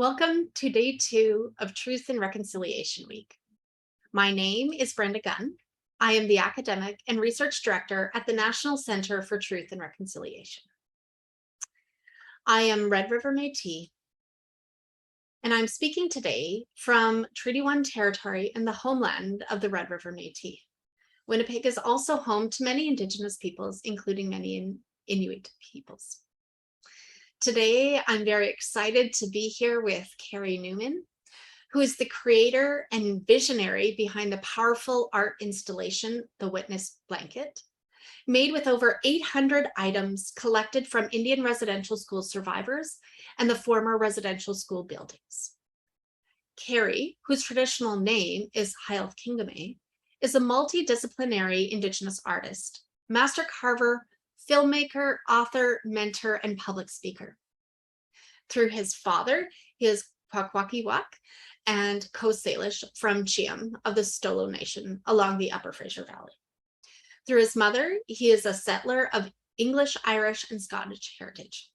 Welcome to day 2 of Truth and Reconciliation Week. My name is Brenda Gunn. I am the Academic and Research Director at the National Center for Truth and Reconciliation. I am Red River Métis, and I'm speaking today from Treaty 1 territory in the homeland of the Red River Métis. Winnipeg is also home to many Indigenous peoples, including many Inuit peoples. Today, I'm very excited to be here with Carey Newman, who is the creator and visionary behind the powerful art installation, The Witness Blanket, made with over 800 items collected from Indian residential school survivors and the former residential school buildings. Carey, whose traditional name is Hailth Kingame, is a multidisciplinary Indigenous artist, master carver, filmmaker, author, mentor, and public speaker. Through his father, he is Kwakwakiwak and Coast Salish from Chiam of the Stolo Nation along the Upper Fraser Valley. Through his mother, he is a settler of English, Irish, and Scottish heritage.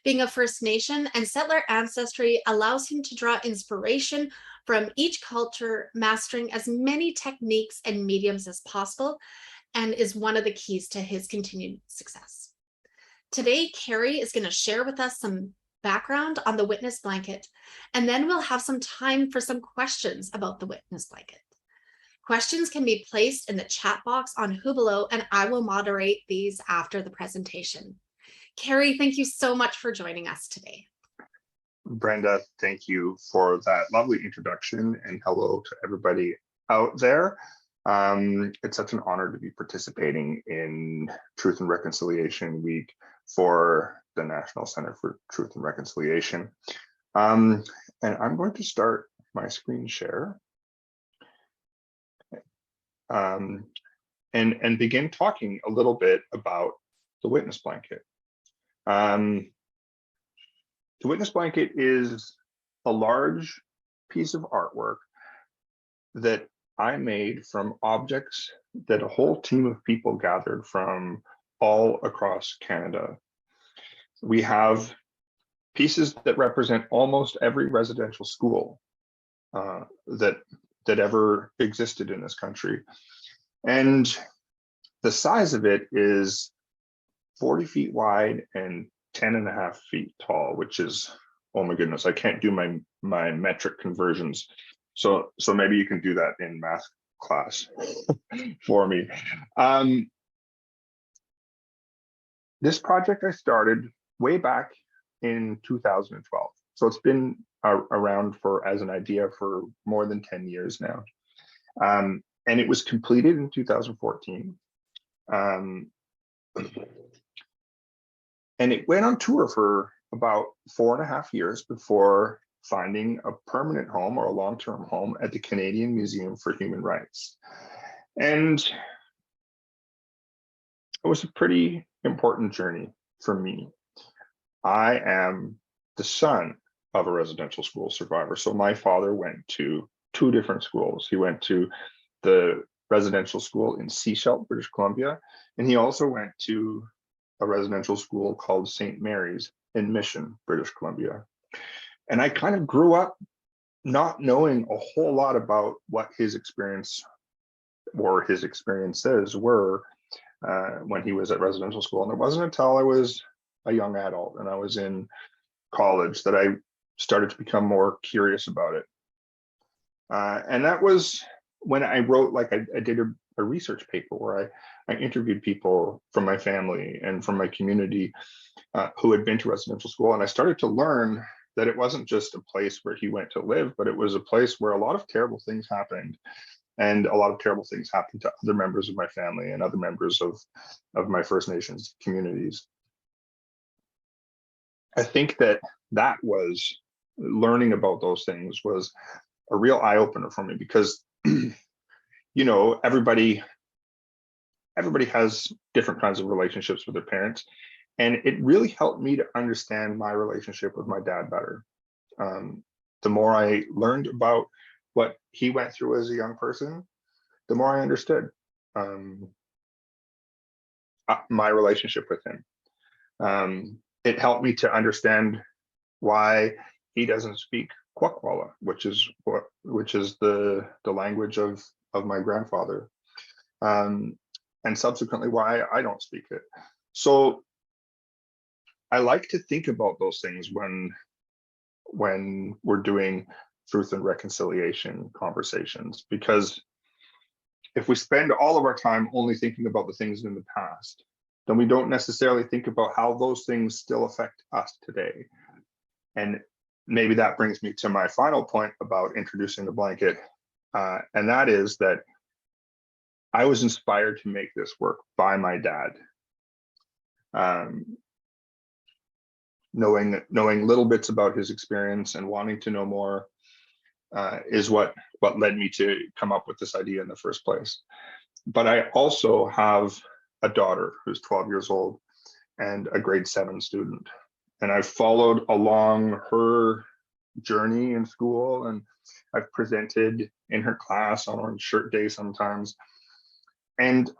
Being a First Nation and settler ancestry allows him to draw inspiration from each culture, mastering as many techniques and mediums as possible, and is one of the keys to his continued success. Today, Carey is going to share with us some background on the Witness Blanket, and then we'll have some time for some questions about the Witness Blanket. Questions can be placed in the chat box on Hubelo, and I will moderate these after the presentation. Carey, thank you so much for joining us today. Brenda, thank you for that lovely introduction, and hello to everybody out there. It's such an honor to be participating in Truth and Reconciliation Week for the National Center for Truth and Reconciliation. And I'm going to start my screen share and begin talking a little bit about the Witness Blanket. The Witness Blanket is a large piece of artwork that I made from objects that a whole team of people gathered from all across Canada. We have pieces that represent almost every residential school that ever existed in this country. And the size of it is 40 feet wide and 10.5 feet tall, which is, oh my goodness, I can't do my metric conversions. So maybe you can do that in math class for me. This project I started way back in 2012. So it's been around as an idea for more than 10 years now. And it was completed in 2014. And it went on tour for about 4.5 years before finding a permanent home or a long-term home at the Canadian Museum for Human Rights. And it was a pretty important journey for me. I am the son of a residential school survivor. So my father went to 2 different schools. He went to the residential school in Sechelt, British Columbia, and he also went to a residential school called St. Mary's in Mission, British Columbia. And I kind of grew up not knowing a whole lot about what his experience or his experiences were when he was at residential school. And it wasn't until I was a young adult and I was in college that I started to become more curious about it. And that was when I wrote, I did a research paper where I interviewed people from my family and from my community who had been to residential school. And I started to learn that it wasn't just a place where he went to live, but it was a place where a lot of terrible things happened. And a lot of terrible things happened to other members of my family and other members of my First Nations communities. I think that was learning about those things was a real eye-opener for me because, you know, everybody has different kinds of relationships with their parents. And it really helped me to understand my relationship with my dad better. The more I learned about what he went through as a young person, the more I understood my relationship with him. It helped me to understand why he doesn't speak Kwakwala, which is the language of my grandfather, and subsequently why I don't speak it. So I like to think about those things when we're doing truth and reconciliation conversations, because if we spend all of our time only thinking about the things in the past, then we don't necessarily think about how those things still affect us today. And maybe that brings me to my final point about introducing the blanket, and that is that I was inspired to make this work by my dad. Knowing little bits about his experience and wanting to know more is what led me to come up with this idea in the first place. But I also have a daughter who's 12 years old and a grade 7 student. And I've followed along her journey in school, and I've presented in her class on Orange Shirt Day sometimes. And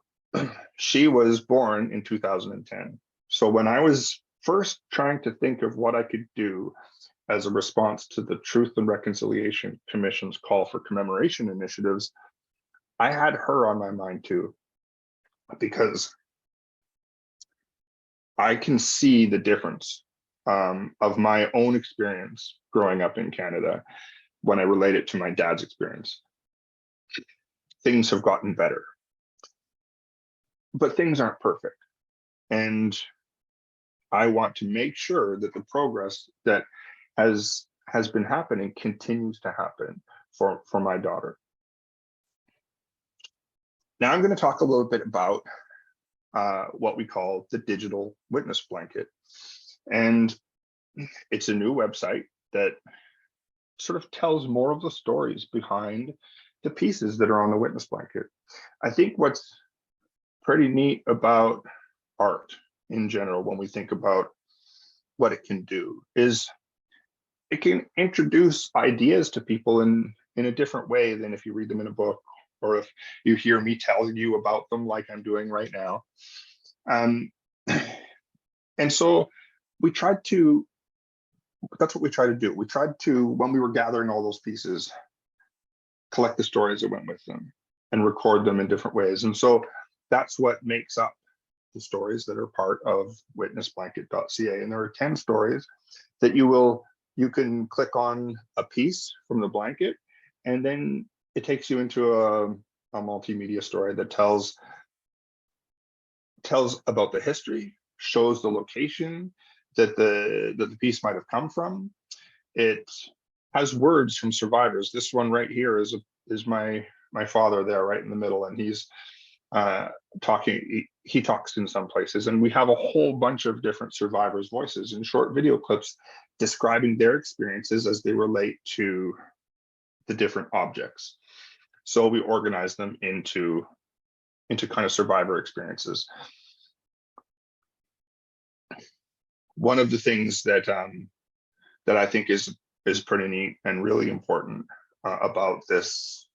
she was born in 2010. So when I was first trying to think of what I could do as a response to the Truth and Reconciliation Commission's call for commemoration initiatives, I had her on my mind too, because I can see the difference of my own experience growing up in Canada when I relate it to my dad's experience. Things have gotten better, but things aren't perfect. And I want to make sure that the progress that has been happening continues to happen for my daughter. Now I'm going to talk a little bit about what we call the digital witness blanket. And it's a new website that sort of tells more of the stories behind the pieces that are on the witness blanket. I think what's pretty neat about art in general, when we think about what it can do, is it can introduce ideas to people in a different way than if you read them in a book, or if you hear me tell you about them like I'm doing right now. And so that's what we tried to do. We tried to, when we were gathering all those pieces, collect the stories that went with them and record them in different ways. And so that's what makes up the stories that are part of witnessblanket.ca. And there are 10 stories that you can click on a piece from the blanket, and then it takes you into a multimedia story that tells about the history, shows the location that the piece might have come from. It has words from survivors. This one right here is my father there right in the middle, and he's talking. He talks in some places, and we have a whole bunch of different survivors' voices in short video clips describing their experiences as they relate to the different objects. So we organize them into kind of survivor experiences. One of the things that I think is pretty neat and really important about this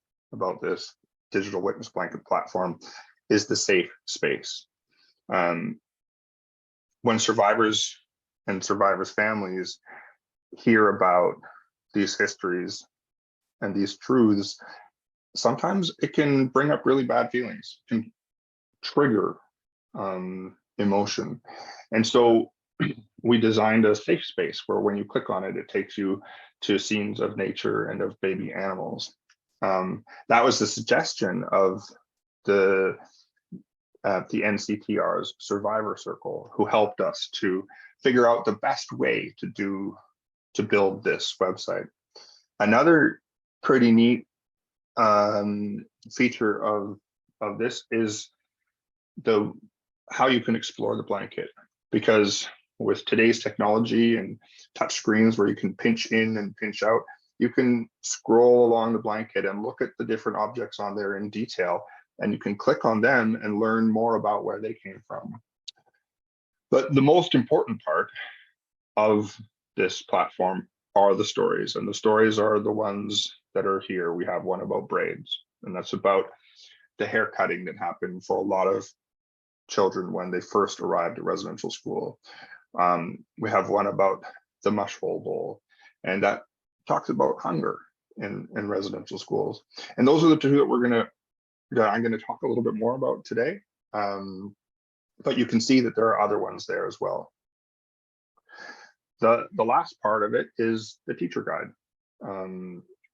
digital witness blanket platform is the safe space. When survivors and survivors' families hear about these histories and these truths, sometimes it can bring up really bad feelings, can trigger emotion. And so we designed a safe space where when you click on it, it takes you to scenes of nature and of baby animals. That was the suggestion of the NCTR's Survivor Circle, who helped us to figure out the best way to build this website. Another pretty neat feature of this is how you can explore the blanket, because with today's technology and touch screens where you can pinch in and pinch out, you can scroll along the blanket and look at the different objects on there in detail, and you can click on them and learn more about where they came from. But the most important part of this platform are the stories, and the stories are the ones that are here. We have one about braids, and that's about the hair cutting that happened for a lot of children when they first arrived at residential school. We have one about the mushhole bowl, and that talks about hunger in residential schools. And those are the two that I'm gonna talk a little bit more about today. But you can see that there are other ones there as well. The last part of it is the teacher guide.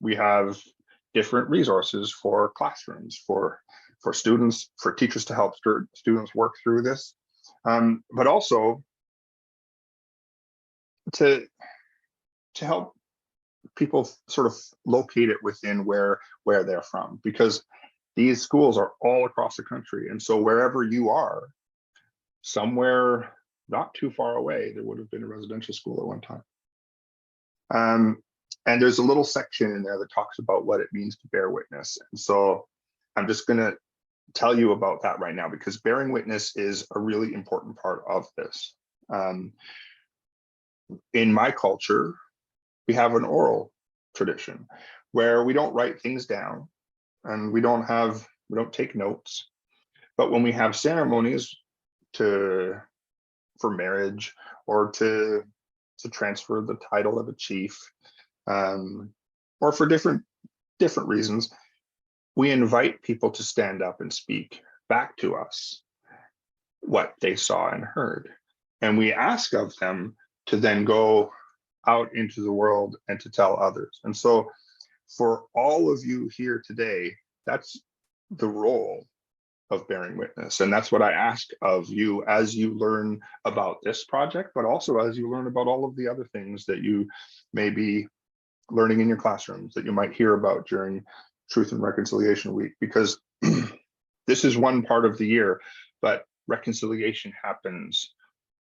We have different resources for classrooms, for students, for teachers to help students work through this, but also to help people sort of locate it within where they're from, because these schools are all across the country. And so wherever you are, somewhere not too far away, there would have been a residential school at one time. And there's a little section in there that talks about what it means to bear witness. And so I'm just going to tell you about that right now, because bearing witness is a really important part of this. In my culture, we have an oral tradition where we don't write things down and we don't take notes. But when we have ceremonies for marriage or to transfer the title of a chief, or for different reasons, we invite people to stand up and speak back to us what they saw and heard. And we ask of them to then go out into the world and to tell others. And so for all of you here today, that's the role of bearing witness. And that's what I ask of you as you learn about this project, but also as you learn about all of the other things that you may be learning in your classrooms, that you might hear about during Truth and Reconciliation Week, because this is one part of the year, but reconciliation happens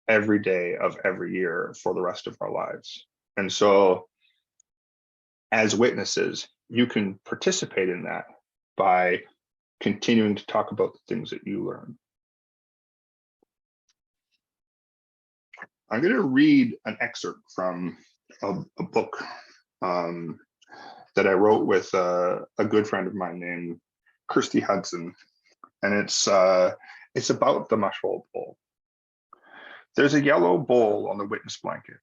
every day of every year for the rest of our lives. And so as witnesses, you can participate in that by continuing to talk about the things that you learn. I'm going to read an excerpt from a book that I wrote with a good friend of mine named Kirsty Hudson, and it's about the mushroll bowl. There's a yellow bowl on the witness blanket.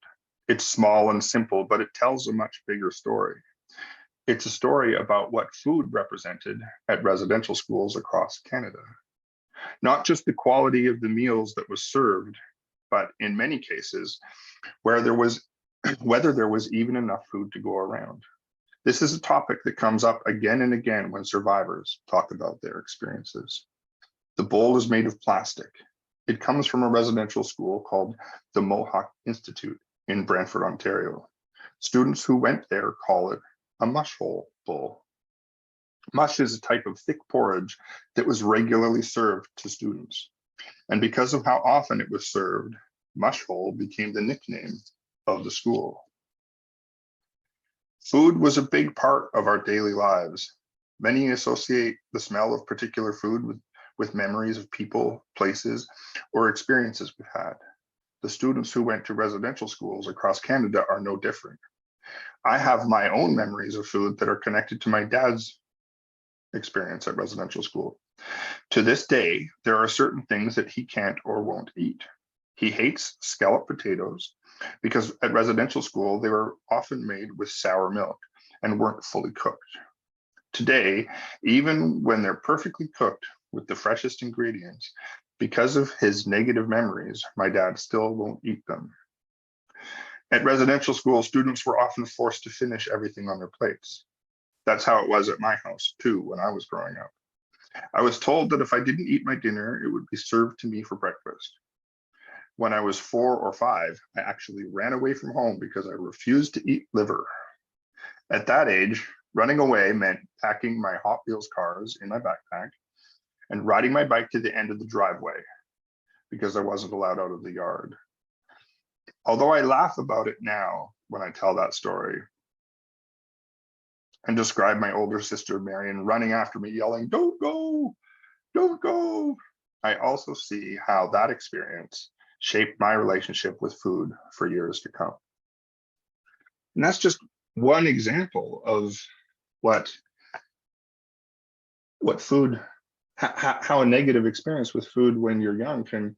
It's small and simple, but it tells a much bigger story. It's a story about what food represented at residential schools across Canada. Not just the quality of the meals that was served, but in many cases, whether there was even enough food to go around. This is a topic that comes up again and again when survivors talk about their experiences. The bowl is made of plastic. It comes from a residential school called the Mohawk Institute in Brantford, Ontario. Students who went there call it a mushroll bowl. Mush is a type of thick porridge that was regularly served to students. And because of how often it was served, mushroll became the nickname of the school. Food was a big part of our daily lives. Many associate the smell of particular food with memories of people, places, or experiences we've had. The students who went to residential schools across Canada are no different. I have my own memories of food that are connected to my dad's experience at residential school. To this day, there are certain things that he can't or won't eat. He hates scalloped potatoes because at residential school, they were often made with sour milk and weren't fully cooked. Today, even when they're perfectly cooked with the freshest ingredients, because of his negative memories, my dad still won't eat them. At residential school, students were often forced to finish everything on their plates. That's how it was at my house too when I was growing up. I was told that if I didn't eat my dinner, it would be served to me for breakfast. When I was 4 or 5, I actually ran away from home because I refused to eat liver. At that age, running away meant packing my Hot Wheels cars in my backpack and riding my bike to the end of the driveway because I wasn't allowed out of the yard. Although I laugh about it now when I tell that story and describe my older sister Marion running after me yelling, "Don't go, don't go," I also see how that experience shaped my relationship with food for years to come. And that's just one example of what food, how a negative experience with food when you're young can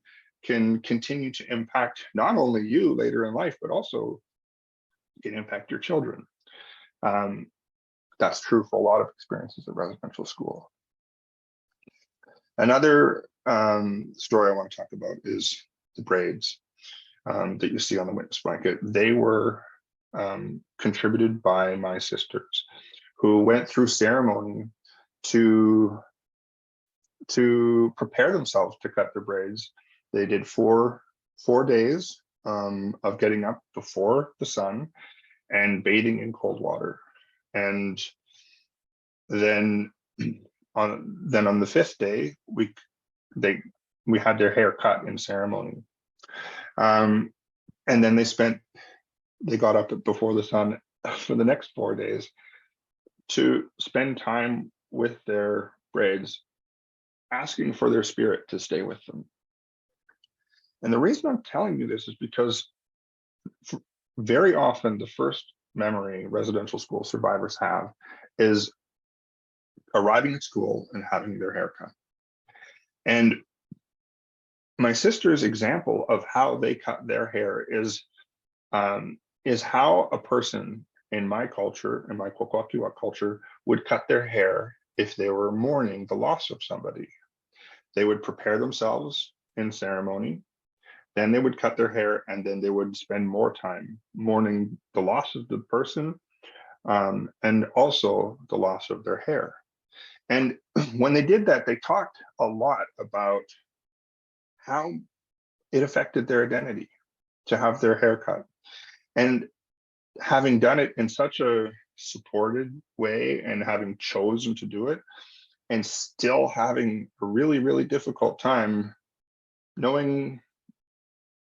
continue to impact not only you later in life, but also can impact your children. That's true for a lot of experiences at residential school. Another story I want to talk about is the braids that you see on the witness blanket. They were contributed by my sisters, who went through ceremony to prepare themselves to cut their braids. They did four days of getting up before the sun and bathing in cold water, and then on the fifth day we had their hair cut in ceremony, and then they got up before the sun for the next 4 days to spend time with their braids, asking for their spirit to stay with them. And the reason I'm telling you this is because very often the first memory residential school survivors have is arriving at school and having their hair cut. And my sister's example of how they cut their hair is how a person in my culture, in my Kwakwaka'wakw culture, would cut their hair if they were mourning the loss of somebody. They would prepare themselves in ceremony, then they would cut their hair, and then they would spend more time mourning the loss of the person, and also the loss of their hair. And when they did that, they talked a lot about how it affected their identity to have their hair cut. And having done it in such a supported way and having chosen to do it, and still having a really, really difficult time knowing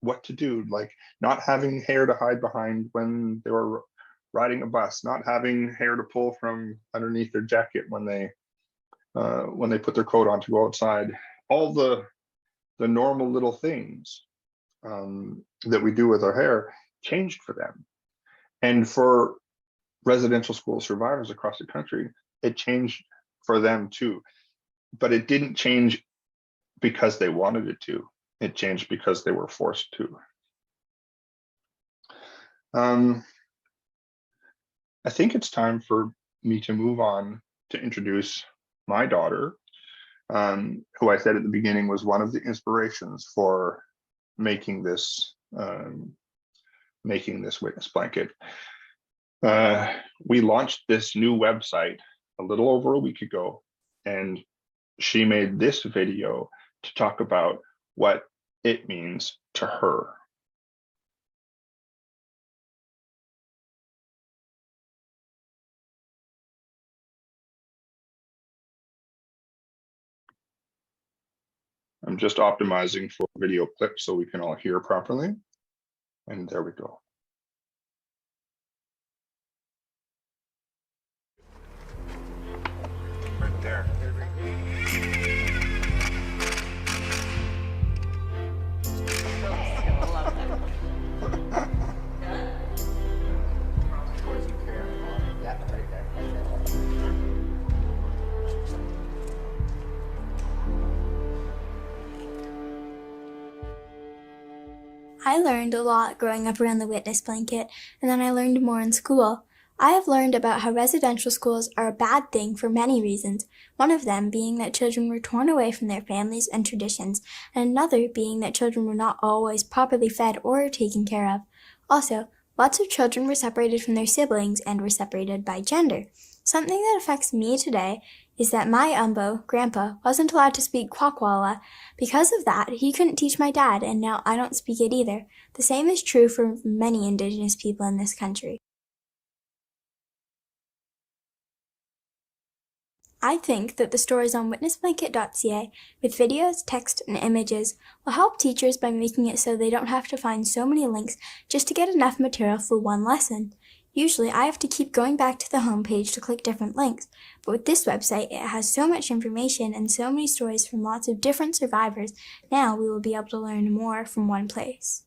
what to do, like not having hair to hide behind when they were riding a bus, not having hair to pull from underneath their jacket when they put their coat on to go outside, all the normal little things that we do with our hair changed for them. And for residential school survivors across the country, it changed for them too. But it didn't change because they wanted it to. It changed because they were forced to. I think it's time for me to move on to introduce my daughter, who I said at the beginning was one of the inspirations for making this witness blanket. We launched this new website a little over a week ago, and she made this video to talk about what it means to her. I'm just optimizing for video clips so we can all hear properly. And there we go. Right there. I learned a lot growing up around the witness blanket, and then I learned more in school. I have learned about how residential schools are a bad thing for many reasons, one of them being that children were torn away from their families and traditions, and another being that children were not always properly fed or taken care of. Also, lots of children were separated from their siblings and were separated by gender. Something that affects me today is that my umbo, grandpa, wasn't allowed to speak Kwakwala. Because of that, he couldn't teach my dad, and now I don't speak it either. The same is true for many Indigenous people in this country. I think that the stories on witnessblanket.ca with videos, text, and images will help teachers by making it so they don't have to find so many links just to get enough material for one lesson. Usually, I have to keep going back to the homepage to click different links, but with this website, it has so much information and so many stories from lots of different survivors. Now we will be able to learn more from one place.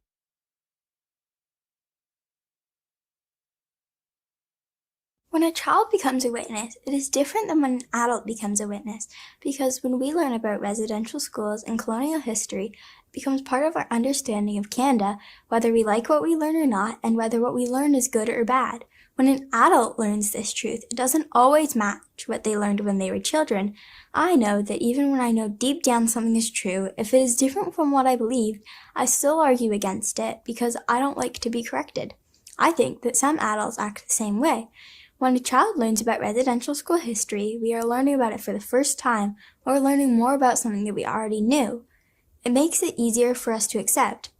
When a child becomes a witness, it is different than when an adult becomes a witness, because when we learn about residential schools and colonial history, it becomes part of our understanding of Canada, whether we like what we learn or not, and whether what we learn is good or bad. When an adult learns this truth, it doesn't always match what they learned when they were children. I know that even when I know deep down something is true, if it is different from what I believe, I still argue against it because I don't like to be corrected. I think that some adults act the same way. When a child learns about residential school history, we are learning about it for the first time, or learning more about something that we already knew. It makes it easier for us to accept.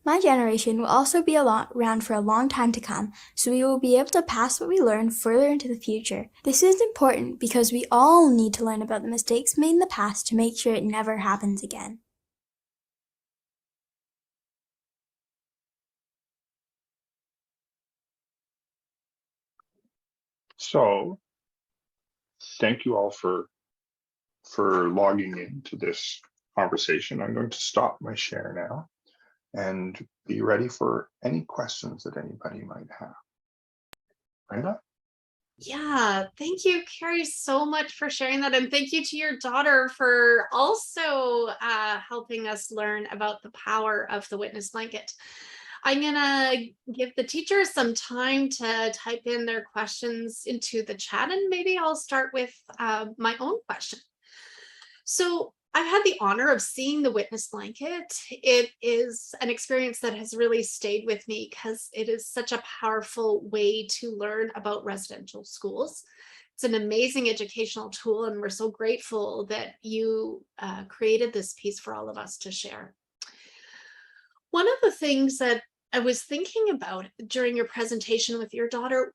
My generation will also be around for a long time to come, so we will be able to pass what we learn further into the future. This is important because we all need to learn about the mistakes made in the past to make sure it never happens again. So thank you all for logging into this conversation. I'm going to stop my share now and be ready for any questions that anybody might have. Brenda? Yeah, thank you, Carey, so much for sharing that. And thank you to your daughter for also helping us learn about the power of the witness blanket. I'm gonna give the teachers some time to type in their questions into the chat, and maybe I'll start with my own question. So I've had the honor of seeing the witness blanket. It is an experience that has really stayed with me because it is such a powerful way to learn about residential schools. It's an amazing educational tool, and we're so grateful that you created this piece for all of us to share. One of the things that I was thinking about during your presentation with your daughter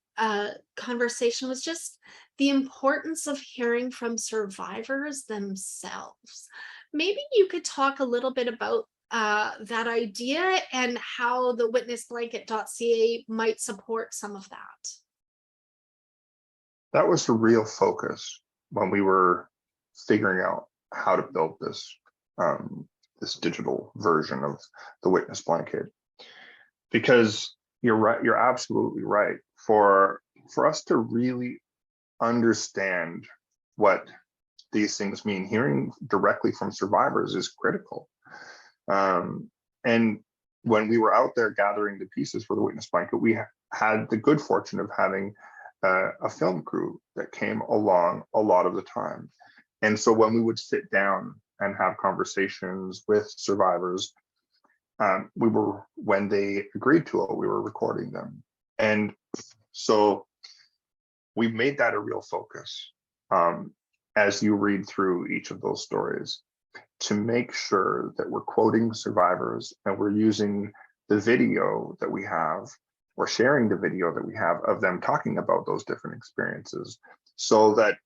conversation was just the importance of hearing from survivors themselves. Maybe you could talk a little bit about that idea and how the witnessblanket.ca might support some of that. That was the real focus when we were figuring out how to build this this digital version of the witness blanket. Because you're right, you're absolutely right. For us to really understand what these things mean, hearing directly from survivors is critical. And when we were out there gathering the pieces for the witness blanket, we had the good fortune of having a film crew that came along a lot of the time. And so when we would sit down and have conversations with survivors, when they agreed to it, we were recording them. And so we made that a real focus as you read through each of those stories, to make sure that we're quoting survivors and we're using the video that we have, or sharing the video that we have of them talking about those different experiences, so that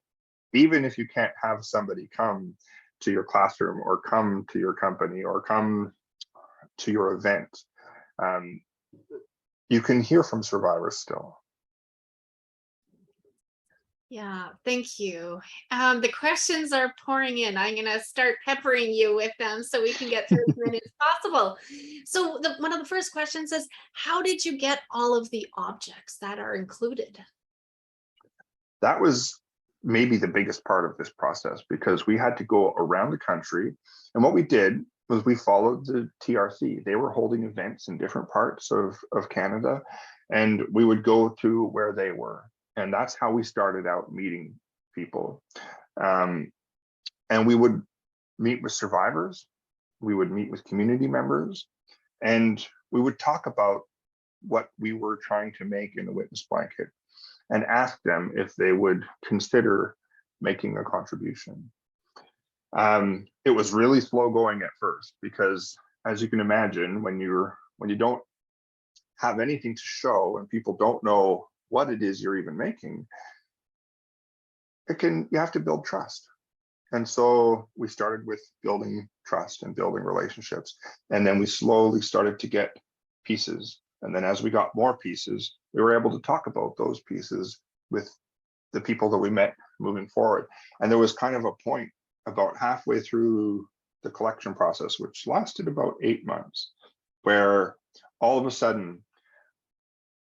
even if you can't have somebody come to your classroom or come to your company or come to your event, you can hear from survivors still. Yeah, thank you. The questions are pouring in. I'm going to start peppering you with them so we can get through as many as possible. So one of the first questions is, how did you get all of the objects that are included? That was maybe the biggest part of this process, because we had to go around the country. And what we did was we followed the TRC. They were holding events in different parts of Canada, and we would go to where they were. And that's how we started out meeting people. And we would meet with survivors, we would meet with community members, and we would talk about what we were trying to make in the witness blanket and ask them if they would consider making a contribution. It was really slow going at first, because as you can imagine, when you don't have anything to show and people don't know what it is you're even making, you have to build trust. And so we started with building trust and building relationships. And then we slowly started to get pieces. And then as we got more pieces, we were able to talk about those pieces with the people that we met moving forward. And there was kind of a point about halfway through the collection process, which lasted about 8 months, where all of a sudden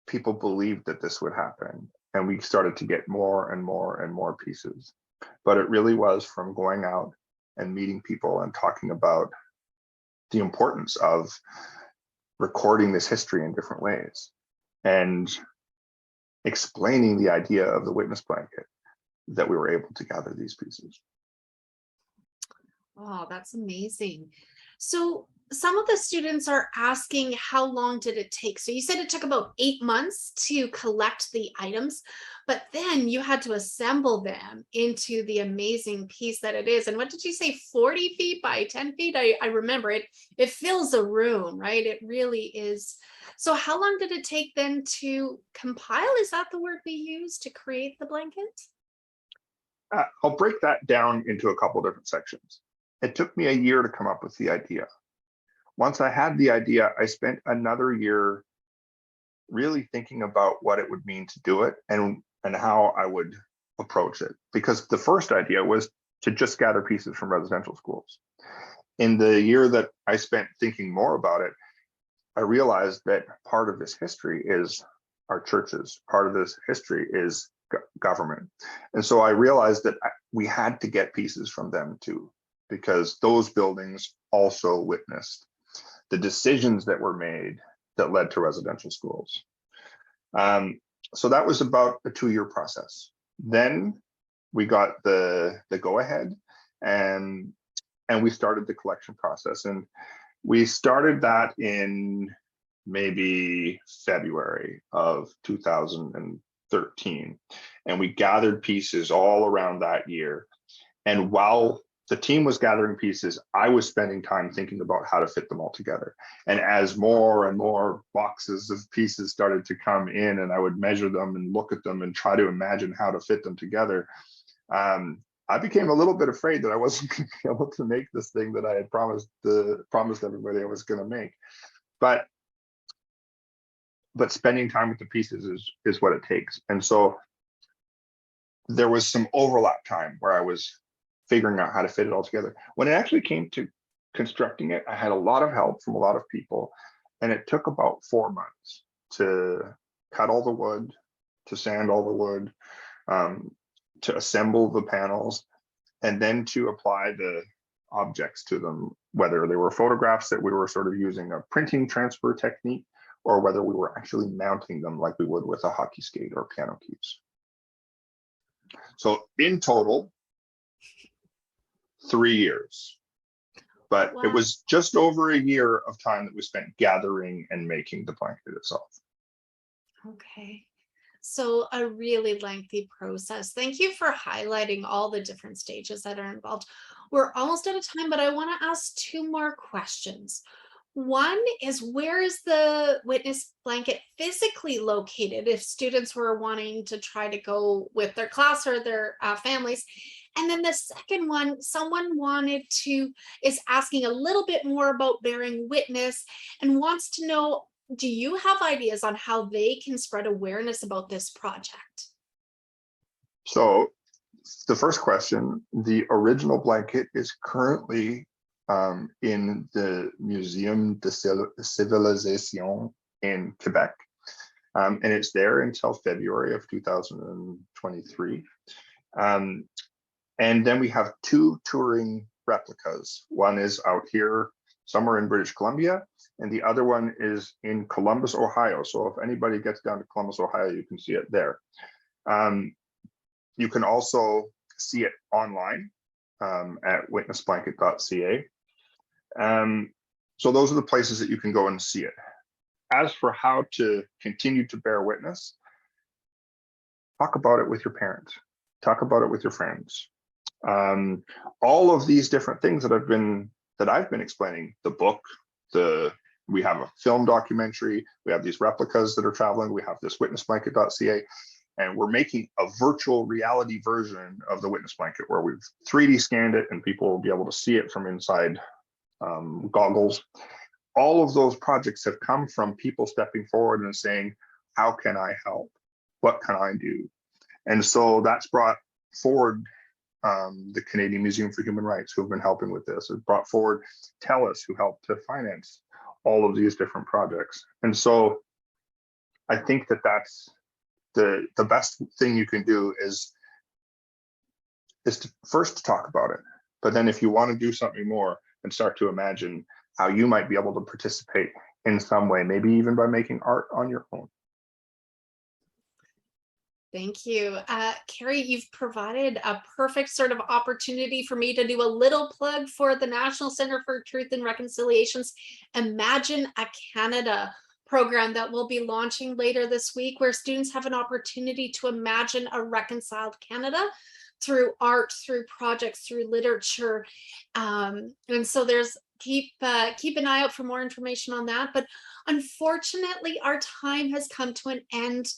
people believed that this would happen. and we started to get more and more and more pieces. But it really was from going out and meeting people and talking about the importance of recording this history in different ways and explaining the idea of the witness blanket that we were able to gather these pieces. Oh, that's amazing. So some of the students are asking, how long did it take? So you said it took about 8 months to collect the items, but then you had to assemble them into the amazing piece that it is. And what did you say, 40 feet by 10 feet? I remember it. It fills a room, right? It really is. So how long did it take then to compile? Is that the word we use to create the blanket? I'll break that down into a couple different sections. It took me a year to come up with the idea. Once I had the idea, I spent another year really thinking about what it would mean to do it and how I would approach it. Because the first idea was to just gather pieces from residential schools. In the year that I spent thinking more about it, I realized that part of this history is our churches. Part of this history is government. And so I realized that we had to get pieces from them too, because those buildings also witnessed the decisions that were made that led to residential schools. So that was about a 2-year process. Then we got the go-ahead and we started the collection process. And we started that in maybe February of 2013. And we gathered pieces all around that year. And while the team was gathering pieces, I was spending time thinking about how to fit them all together. And as more and more boxes of pieces started to come in, and I would measure them and look at them and try to imagine how to fit them together, I became a little bit afraid that I wasn't going to be able to make this thing that I had promised everybody I was going to make. But spending time with the pieces is what it takes. And so there was some overlap time where I was figuring out how to fit it all together. When it actually came to constructing it, I had a lot of help from a lot of people, and it took about 4 months to cut all the wood, to sand all the wood, to assemble the panels, and then to apply the objects to them, whether they were photographs that we were sort of using a printing transfer technique, or whether we were actually mounting them like we would with a hockey skate or piano keys. So in total, 3 years, but Wow. it was just over a year of time that we spent gathering and making the blanket itself. Okay. So a really lengthy process. Thank you for highlighting all the different stages that are involved. We're almost out of time, but I want to ask 2 more questions. One is, where is the witness blanket physically located if students were wanting to try to go with their class or their families? And then the second one, someone is asking a little bit more about bearing witness and wants to know, do you have ideas on how they can spread awareness about this project? So the first question, the original blanket is currently in the Museum de Civilisation in Quebec. And it's there until February of 2023. And then we have 2 touring replicas. One is out here somewhere in British Columbia, and the other one is in Columbus, Ohio. So if anybody gets down to Columbus, Ohio, you can see it there. You can also see it online at witnessblanket.ca. So those are the places that you can go and see it. As for how to continue to bear witness, talk about it with your parents, talk about it with your friends. All of these different things that I've been explaining, the book, we have a film documentary, we have these replicas that are traveling, we have this witnessblanket.ca, and we're making a virtual reality version of the witness blanket where we've 3D scanned it and people will be able to see it from inside goggles. All of those projects have come from people stepping forward and saying, how can I help? What can I do? And so that's brought forward the Canadian Museum for Human Rights, who have been helping with this. It brought forward TELUS, who helped to finance all of these different projects. And so I think that that's the best thing you can do is to first talk about it. But then if you want to do something more and start to imagine how you might be able to participate in some way, maybe even by making art on your own. Thank you. Carey, you've provided a perfect sort of opportunity for me to do a little plug for the National Center for Truth and Reconciliation's Imagine a Canada program that we'll be launching later this week, where students have an opportunity to imagine a reconciled Canada through art, through projects, through literature. And so there's keep an eye out for more information on that. But unfortunately, our time has come to an end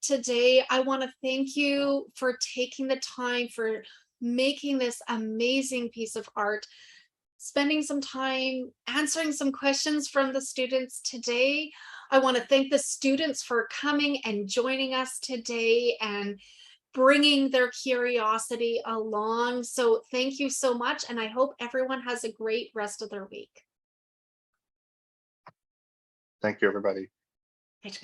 today. I want to thank you for taking the time, for making this amazing piece of art, spending some time answering some questions from the students today. I want to thank the students for coming and joining us today and bringing their curiosity along. So thank you so much. And I hope everyone has a great rest of their week. Thank you, everybody. Thanks,